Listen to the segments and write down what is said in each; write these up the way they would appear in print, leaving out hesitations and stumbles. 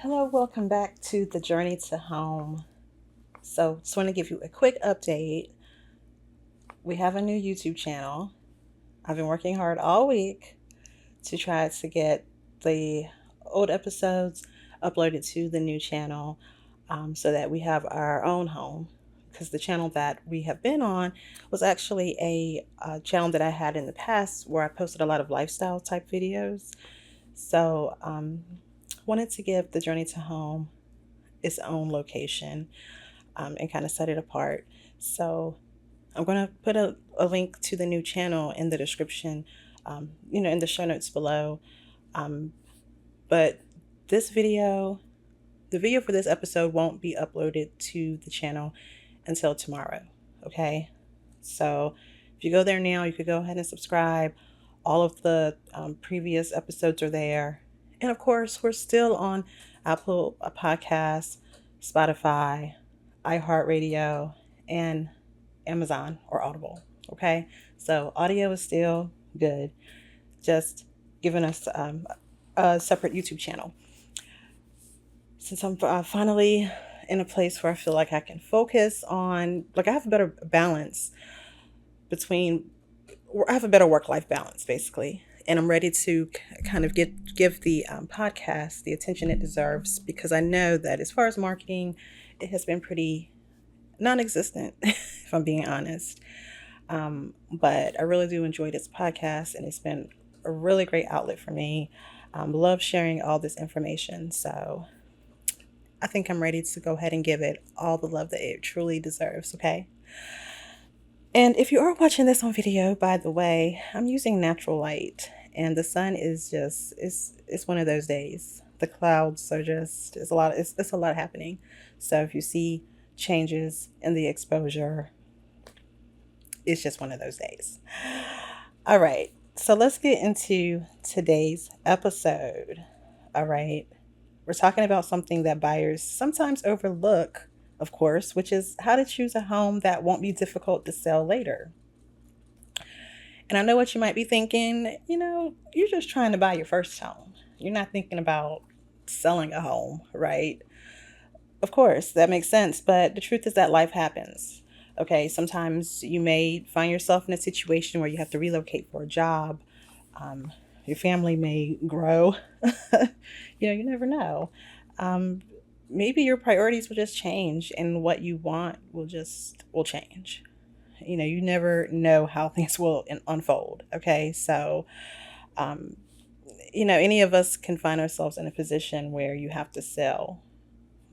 Hello, welcome back to the Journey to Home. So, just want to give you a quick update. We have a new YouTube channel. I've been working hard all week to try to get the old episodes uploaded to the new channel so that we have our own home. Because the channel that we have been on was actually a channel that I had in the past where I posted a lot of lifestyle type videos. So, wanted to give the Journey to Home its own location and kind of set it apart. So I'm going to put a link to the new channel in the description, in the show notes below. Um, but this video, the video for this episode won't be uploaded to the channel until tomorrow. Okay. So if you go there now, you could go ahead and subscribe. All of the previous episodes are there. And of course, we're still on Apple Podcasts, Spotify, iHeartRadio, and Amazon or Audible. Okay, so audio is still good, just giving us a separate YouTube channel. Since I'm finally in a place where I feel like I can focus on, like I have a better balance between, I have a better work-life balance basically. And I'm ready to kind of give the podcast the attention it deserves because I know that as far as marketing, it has been pretty non-existent, if I'm being honest. But I really do enjoy this podcast, and it's been a really great outlet for me. Love sharing all this information. So I think I'm ready to go ahead and give it all the love that it truly deserves. Okay. And if you are watching this on video, by the way, I'm using natural light, and the sun is just it's one of those days. The clouds are just it's a lot happening. So if you see changes in the exposure, it's just one of those days. All right. So let's get into today's episode. All right. We're talking about something that buyers sometimes overlook, of course, which is how to choose a home that won't be difficult to sell later. And I know what you might be thinking, you're just trying to buy your first home. You're not thinking about selling a home, right? Of course, that makes sense, but the truth is that life happens. Okay, sometimes you may find yourself in a situation where you have to relocate for a job. Your family may grow. You never know. Um, Maybe your priorities will just change and what you want will change. You never know how things will unfold. Okay, so um, any of us can find ourselves in a position where you have to sell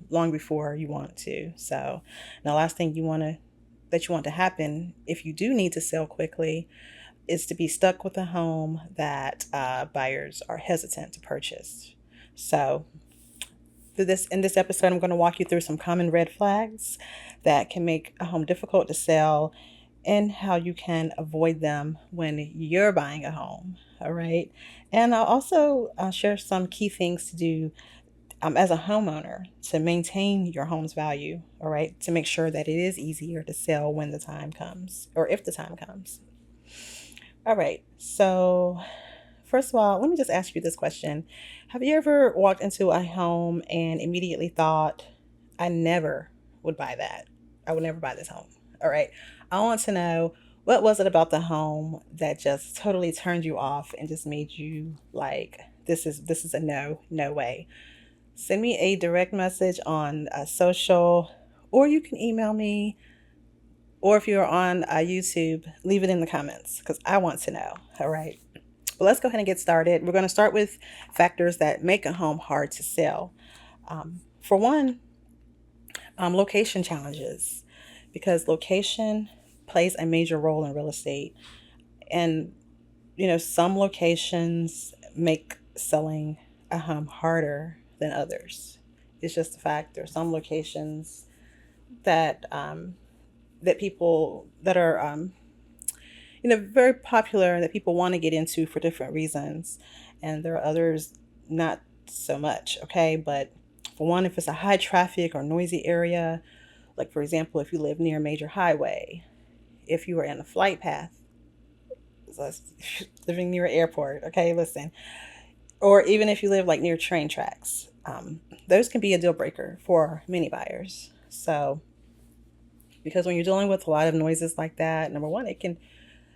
long before you want to. So the last thing you want to happen if you do need to sell quickly is to be stuck with a home that buyers are hesitant to purchase. So in this episode, I'm going to walk you through some common red flags that can make a home difficult to sell and how you can avoid them when you're buying a home. All right. And I'll also share some key things to do as a homeowner to maintain your home's value. All right. To make sure that it is easier to sell when the time comes or if the time comes. All right. So, first of all, let me just ask you this question. Have you ever walked into a home and immediately thought, I never would buy that? I would never buy this home. All right. I want to know, what was it about the home that just totally turned you off and just made you like, this is a no way. Send me a direct message on social, or you can email me, or if you're on YouTube, leave it in the comments because I want to know. All right. But let's go ahead and get started. We're going to start with factors that make a home hard to sell. For one, location challenges, because location plays a major role in real estate. And, some locations make selling a home harder than others. It's just a fact. There are some locations that that people that are very popular and that people want to get into for different reasons. And there are others not so much, okay? But for one, if it's a high traffic or noisy area, like for example, if you live near a major highway, if you are in a flight path, so living near an airport, okay, listen, or even if you live like near train tracks, those can be a deal breaker for many buyers. So, because when you're dealing with a lot of noises like that, number one, it can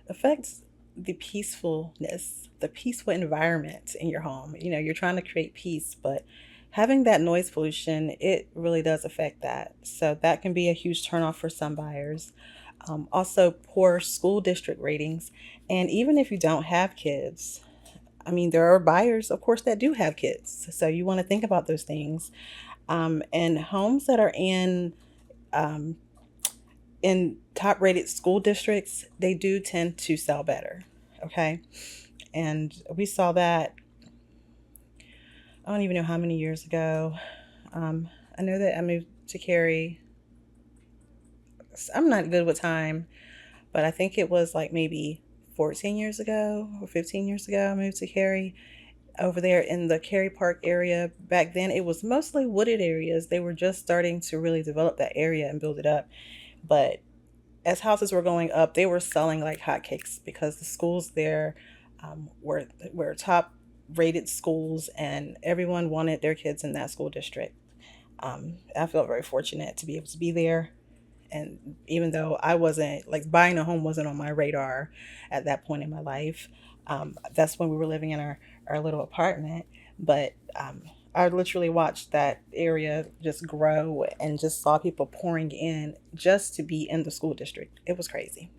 affect the peacefulness, the peaceful environment in your home. You're trying to create peace, but having that noise pollution, it really does affect that. So that can be a huge turnoff for some buyers. Also, poor school district ratings. And even if you don't have kids, I mean, there are buyers, of course, that do have kids. So you want to think about those things. And homes that are um, in top rated school districts, they do tend to sell better. Okay. And we saw that, I don't even know how many years ago. I know that I moved to Cary. I'm not good with time, but I think it was like maybe 14 years ago or 15 years ago. I moved to Cary, over there in the Cary Park area. Back then, it was mostly wooded areas. They were just starting to really develop that area and build it up. But as houses were going up, they were selling like hotcakes because the schools there were top rated schools, and everyone wanted their kids in that school district. I felt very fortunate to be able to be there. And even though I wasn't like buying a home wasn't on my radar at that point in my life, that's when we were living in our little apartment. But I literally watched that area just grow and just saw people pouring in just to be in the school district. It was crazy.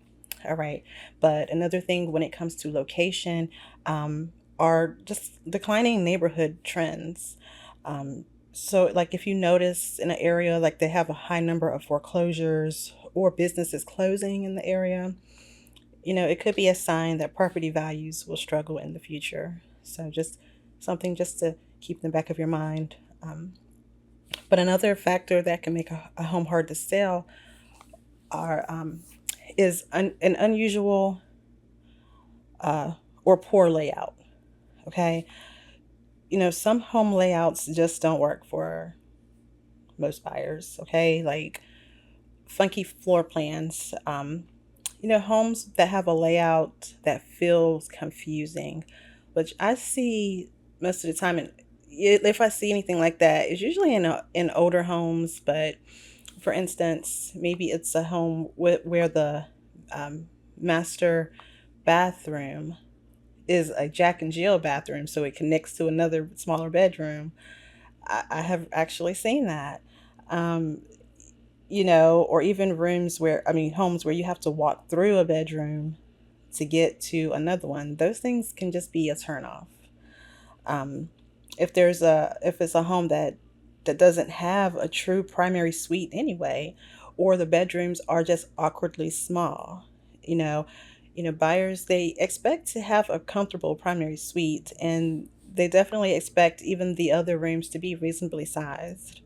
All right. But another thing when it comes to location, are just declining neighborhood trends. So, like, if you notice in an area, like they have a high number of foreclosures or businesses closing in the area, it could be a sign that property values will struggle in the future. So, just something just to keep in the back of your mind. But another factor that can make a home hard to sell are is an unusual or poor layout. Okay, some home layouts just don't work for most buyers. Okay, like funky floor plans. Homes that have a layout that feels confusing, which I see most of the time. And if I see anything like that, it's usually in older homes. But for instance, maybe it's a home where the um, master bathroom is a Jack and Jill bathroom, so it connects to another smaller bedroom. I have actually seen that. Um, or even homes where you have to walk through a bedroom to get to another one. Those things can just be a turnoff. Um, if it's a home that doesn't have a true primary suite anyway, or the bedrooms are just awkwardly small, you know, buyers, they expect to have a comfortable primary suite, and they definitely expect even the other rooms to be reasonably sized.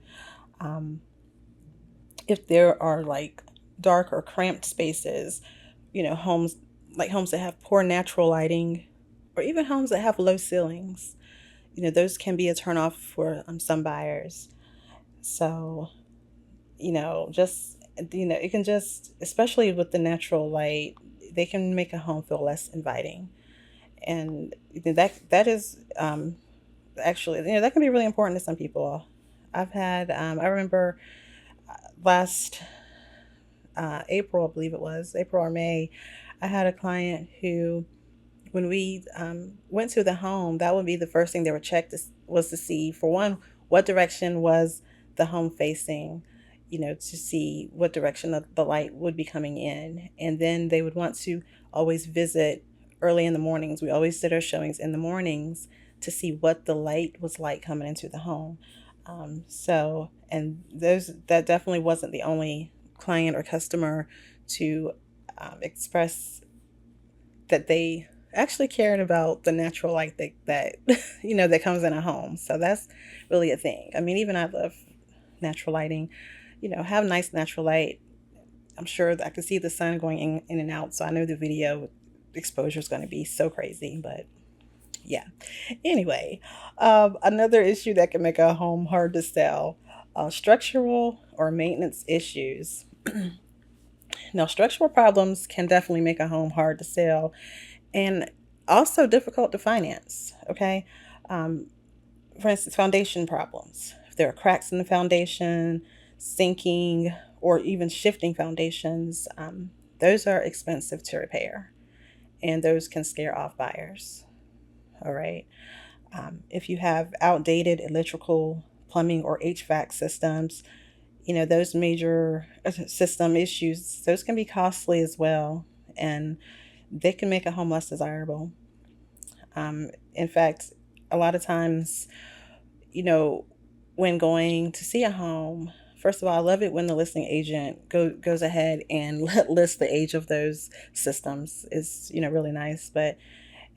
Um, if there are like dark or cramped spaces, homes homes that have poor natural lighting, or even homes that have low ceilings, those can be a turnoff for some buyers. So, just, it can just, especially with the natural light, they can make a home feel less inviting. And that is actually, that can be really important to some people. I remember last April, I believe it was April or May, I had a client who, when we went to the home, that would be the first thing they would check was to see, for one, what direction was the home facing, to see what direction the light would be coming in. And then they would want to always visit early in the mornings. We always did our showings in the mornings to see what the light was like coming into the home. And that definitely wasn't the only client or customer to express that they actually cared about the natural light that that comes in a home. So that's really a thing. I mean, even I love natural lighting. Have nice natural light. I'm sure that I can see the sun going in and out, so I know the video exposure is going to be so crazy. But yeah. Anyway, another issue that can make a home hard to sell: structural or maintenance issues. Now, structural problems can definitely make a home hard to sell, and also difficult to finance. Okay. Um, For instance, foundation problems. If there are cracks in the foundation, sinking, or even shifting foundations, those are expensive to repair, and those can scare off buyers. All right. If you have outdated electrical, plumbing, or HVAC systems, those major system issues, those can be costly as well, and they can make a home less desirable. In fact, a lot of times, you know, when going to see a home, first of all, I love it when the listing agent goes ahead and lists the age of those systems. Is really nice, but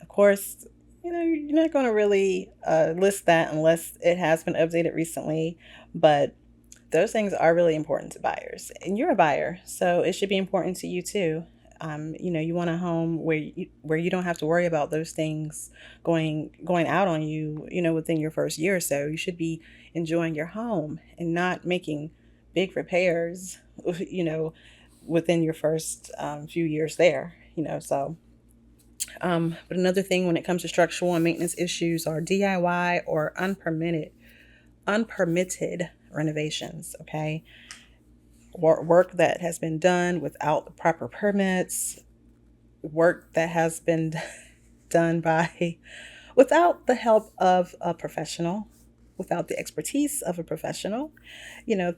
of course, you're not going to really list that unless it has been updated recently. But those things are really important to buyers, and you're a buyer, so it should be important to you too. You want a home where you don't have to worry about those things going out on you. Within your first year or so, you should be enjoying your home and not making big repairs. You know, within your first few years there. But another thing when it comes to structural and maintenance issues are DIY or unpermitted renovations. Okay, work that has been done without the proper permits, work that has been done by without the help of a professional, without the expertise of a professional.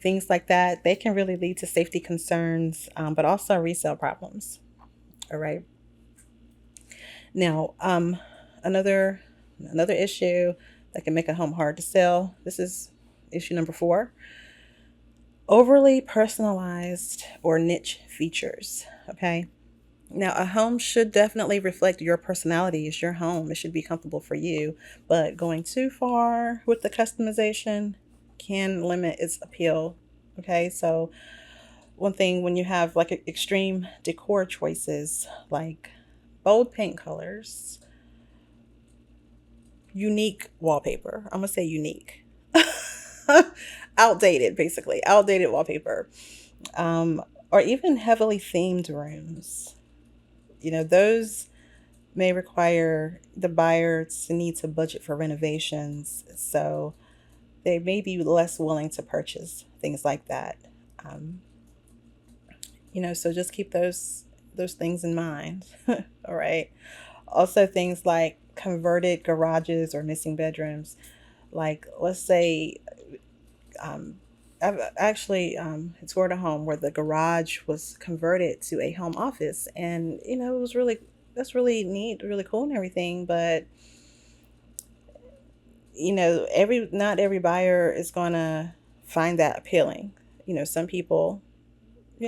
Things like that, they can really lead to safety concerns, but also resale problems. All right. Now, another issue that can make a home hard to sell. This is issue number 4: overly personalized or niche features. Okay. Now, a home should definitely reflect your personality. It's your home. It should be comfortable for you. But going too far with the customization can limit its appeal. Okay. So, one thing, when you have like extreme decor choices, like bold paint colors, unique wallpaper. I'm going to say unique. Outdated, basically. Outdated wallpaper. Or even heavily themed rooms. Those may require the buyer to need to budget for renovations. So they may be less willing to purchase things like that. Um, so just keep those things in mind. All right. Also, things like converted garages or missing bedrooms. Like, let's say, um, I've actually toured a home where the garage was converted to a home office, and it was that's really neat, really cool, and everything. But every not every buyer is gonna find that appealing. Some people,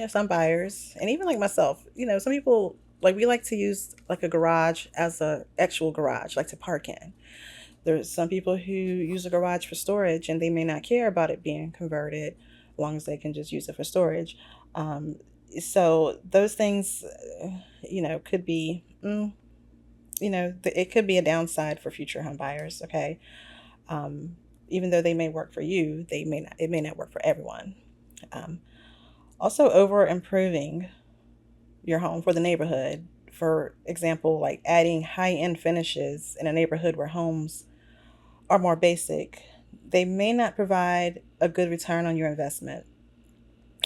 some buyers, and even like myself, some people, like, we like to use like a garage as a actual garage, like to park in. There's some people who use a garage for storage, and they may not care about it being converted as long as they can just use it for storage. Um, so those things, could be, it could be a downside for future home buyers. Okay. Even though they may work for you, it may not work for everyone. Um, Also, over improving your home for the neighborhood. For example, like adding high end finishes in a neighborhood where homes are more basic, they may not provide a good return on your investment.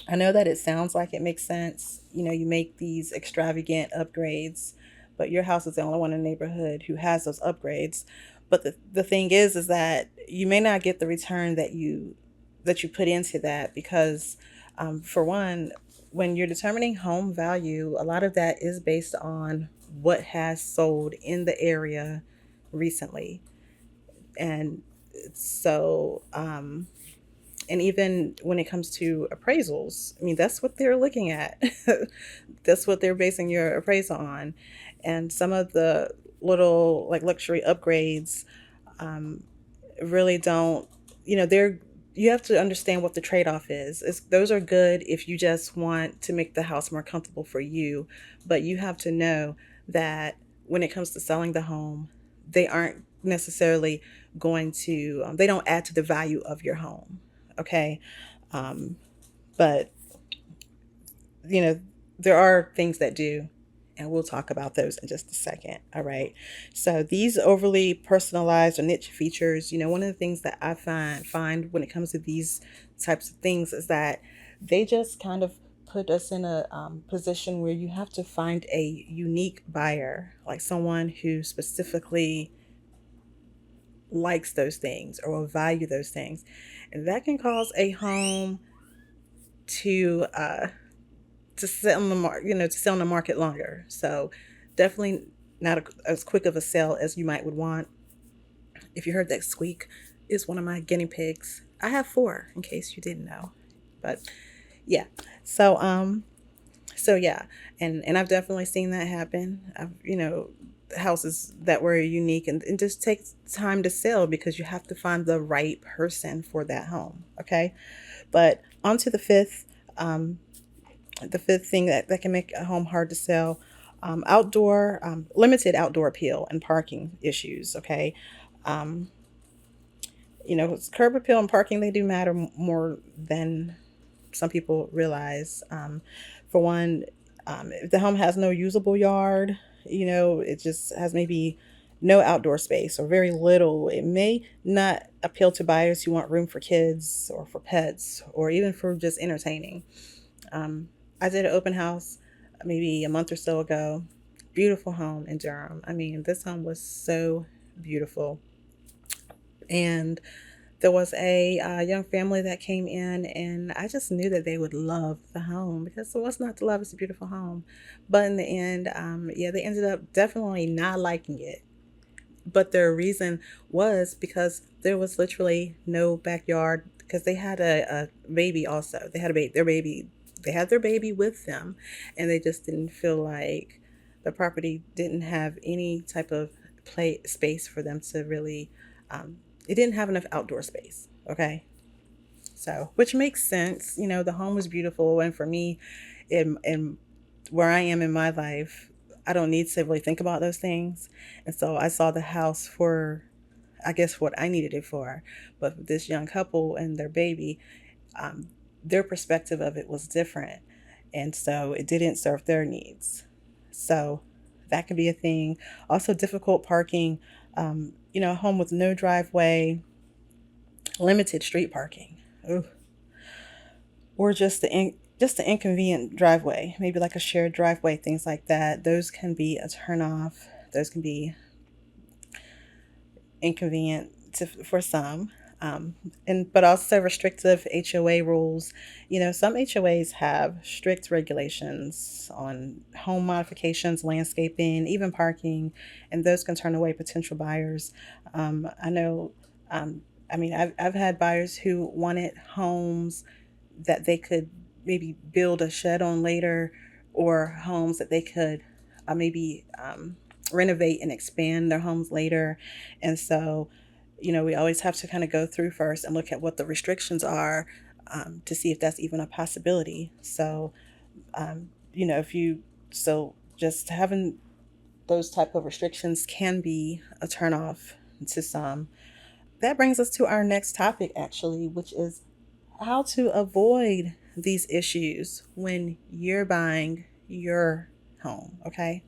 I know that it sounds like it makes sense. You make these extravagant upgrades, but your house is the only one in the neighborhood who has those upgrades. But the thing is that you may not get the return that you put into that, because for one, when you're determining home value, a lot of that is based on what has sold in the area recently. And so, and even when it comes to appraisals, I mean, that's what they're looking at. That's what they're basing your appraisal on. And some of the little like luxury upgrades really don't, they're, you have to understand what the trade-off is. Those are good if you just want to make the house more comfortable for you, but you have to know that when it comes to selling the home, they aren't necessarily they don't add to the value of your home. Okay. Um, but, you know, there are things that do. and we'll talk about those in just a second. All right. So these overly personalized or niche features, one of the things that I find when it comes to these types of things is that they just kind of put us in a position where you have to find a unique buyer, like someone who specifically likes those things or will value those things, and that can cause a home to sell on the market, to sell on the market longer. So definitely not as quick of a sale as you might would want. If you heard that squeak, is one of my guinea pigs. I have four, in case you didn't know. But yeah, so yeah, and I've definitely seen that happen. I've houses that were unique, and it just takes time to sell because you have to find the right person for that home. Okay, but on to the fifth thing that can make a home hard to sell: limited outdoor appeal and parking issues. Okay, um, curb appeal and parking, they do matter more than some people realize. For one, if the home has no usable yard, it just has maybe no outdoor space or very little, it may not appeal to buyers who want room for kids or for pets or even for just entertaining. Um, I did an open house maybe a month or so ago. Beautiful home in Durham. I mean, this home was so beautiful. And there was a young family that came in, and I just knew that they would love the home because what's not to love? It's a beautiful home. But in the end, yeah, they ended up definitely not liking it. But their reason was because there was literally no backyard because they had a baby also. They had they had their baby with them, and they just didn't feel like the property didn't have any type of play space for them to really, it didn't have enough outdoor space. Okay. So, which makes sense. The home was beautiful. And for me, in where I am in my life, I don't need to really think about those things. And so I saw the house for, I guess, what I needed it for. But with this young couple and their baby, um, their perspective of it was different. And so it didn't serve their needs. So that can be a thing. Also, difficult parking, a home with no driveway, limited street parking. Ooh. Or just the inconvenient driveway, maybe like a shared driveway, things like that. Those can be a turnoff. Those can be inconvenient for some, and but also restrictive HOA rules. Some HOAs have strict regulations on home modifications, landscaping, even parking, and those can turn away potential buyers. I know. I mean, I've had buyers who wanted homes that they could maybe build a shed on later, or homes that they could maybe renovate and expand their homes later. And so, we always have to kind of go through first and look at what the restrictions are, to see if that's even a possibility. So, if you, so just having those type of restrictions can be a turnoff to some. That brings us to our next topic, actually, which is how to avoid these issues when you're buying your home. Okay,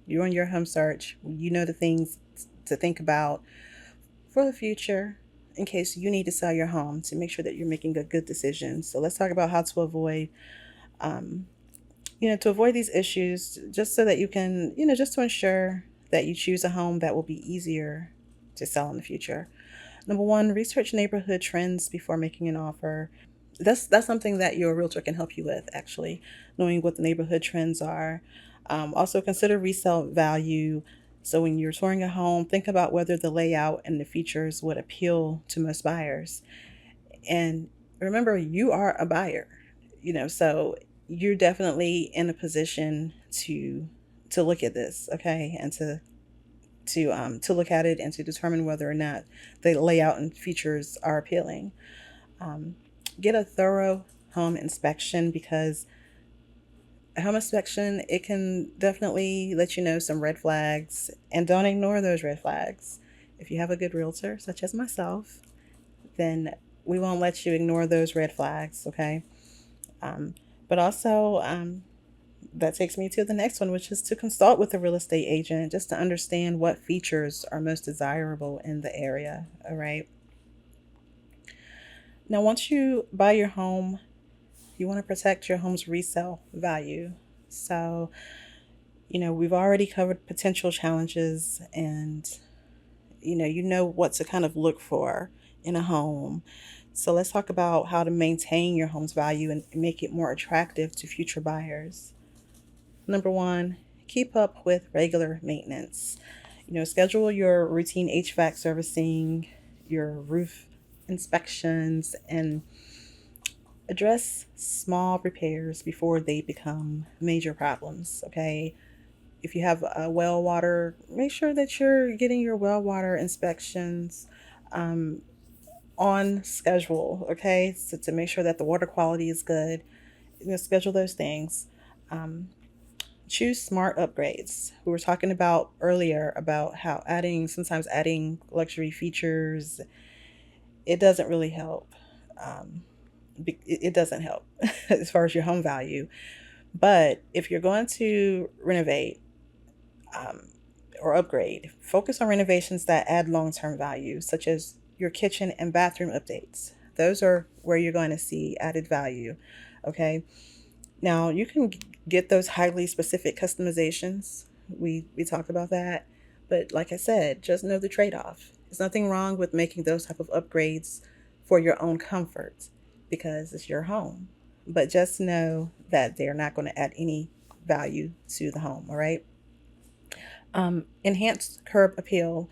you're on your home search. You know the things to think about for the future in case you need to sell your home to make sure that you're making a good decision. So let's talk about how to avoid, um, these issues, just so that you can, just to ensure that you choose a home that will be easier to sell in the future. Number one, research neighborhood trends before making an offer. That's something that your realtor can help you with, actually, knowing what the neighborhood trends are. Also, consider resale value. So when you're touring a home, think about whether the layout and the features would appeal to most buyers. And remember, you are a buyer, so you're definitely in a position to look at this, okay, and to look at it and to determine whether or not the layout and features are appealing. Um, get a thorough home inspection, because a home inspection, it can definitely let you know some red flags, and don't ignore those red flags. If you have a good realtor, such as myself, then we won't let you ignore those red flags, okay? But also, that takes me to the next one, which is to consult with a real estate agent just to understand what features are most desirable in the area. All right. Now, once you buy your home, you want to protect your home's resale value. So, we've already covered potential challenges, and you know what to kind of look for in a home. So let's talk about how to maintain your home's value and make it more attractive to future buyers. Number one, keep up with regular maintenance. Schedule your routine HVAC servicing, your roof inspections, and address small repairs before they become major problems. Okay. If you have a well water, make sure that you're getting your well water inspections um, on schedule. Okay. So to make sure that the water quality is good, schedule those things. Um, Choose smart upgrades. We were talking about earlier about how sometimes adding luxury features, it doesn't really help. Um, it doesn't help as far as your home value. But if you're going to renovate um, or upgrade, focus on renovations that add long-term value, such as your kitchen and bathroom updates. Those are where you're going to see added value. Okay. Now you can get those highly specific customizations. We talked about that, but like I said, just know the trade-off. There's nothing wrong with making those type of upgrades for your own comfort because it's your home. But just know that they're not going to add any value to the home. All right. Enhanced curb appeal.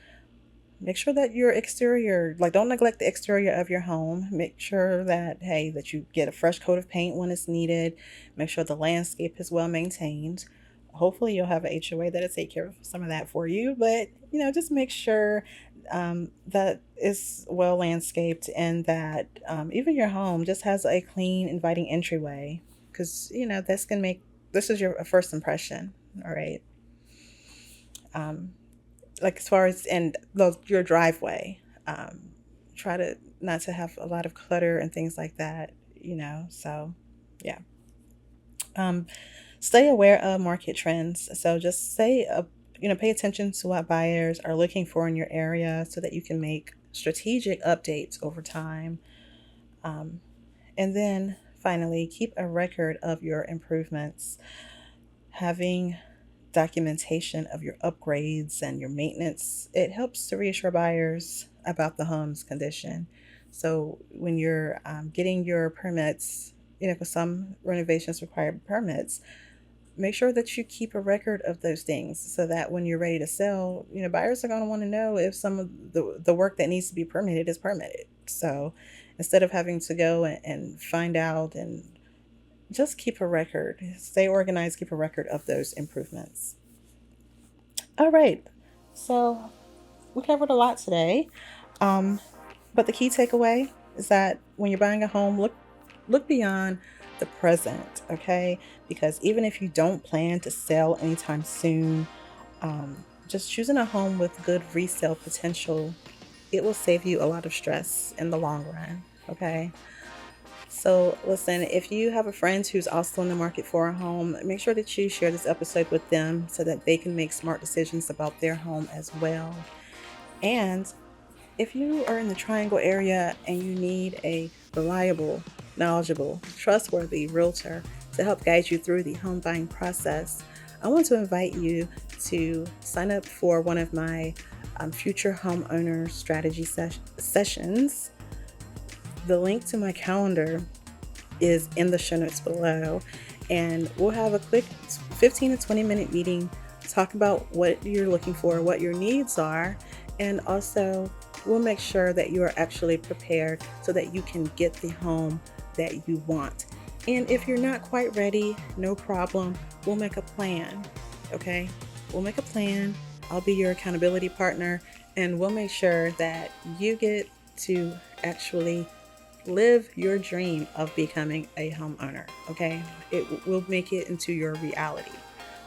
Make sure that your exterior, like don't neglect the exterior of your home. Make sure that, hey, that you get a fresh coat of paint when it's needed. Make sure the landscape is well maintained. Hopefully you'll have an HOA that'll take care of some of that for you. But, just make sure that it's well landscaped and that even your home just has a clean, inviting entryway. Because, this is your first impression. All right. Like as far as and your driveway, try to not to have a lot of clutter and things like that. So yeah. um, Stay aware of market trends. So just pay attention to what buyers are looking for in your area so that you can make strategic updates over time. And then finally, keep a record of your improvements. Having documentation of your upgrades and your maintenance, it helps to reassure buyers about the home's condition. So when you're getting your permits, because some renovations require permits, make sure that you keep a record of those things so that when you're ready to sell, buyers are going to want to know if some of the work that needs to be permitted is permitted. So instead of having to go and find out, and just keep a record, stay organized, keep a record of those improvements. All right. So we covered a lot today. Um, but the key takeaway is that when you're buying a home, look beyond the present, okay? Because even if you don't plan to sell anytime soon, just choosing a home with good resale potential, it will save you a lot of stress in the long run, okay? So, listen, if you have a friend who's also in the market for a home, make sure that you share this episode with them so that they can make smart decisions about their home as well. And if you are in the Triangle area and you need a reliable, knowledgeable, trustworthy realtor to help guide you through the home buying process, I want to invite you to sign up for one of my future homeowner strategy sessions. The link to my calendar is in the show notes below, and we'll have a quick 15 to 20 minute meeting, talk about what you're looking for, what your needs are, and also we'll make sure that you are actually prepared so that you can get the home that you want. And if you're not quite ready, no problem. We'll make a plan, okay? We'll make a plan. I'll be your accountability partner, and we'll make sure that you get to actually live your dream of becoming a homeowner, okay? It will make it into your reality.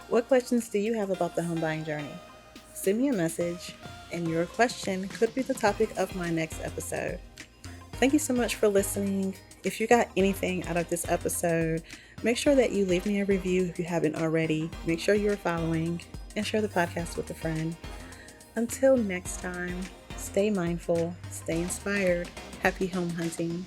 What questions do you have about the home buying journey? Send me a message, and your question could be the topic of my next episode. Thank you so much for listening. If you got anything out of this episode, Make sure that you leave me a review if you haven't already. Make sure you're following and share the podcast with a friend. Until next time, stay mindful, stay inspired. Happy home hunting.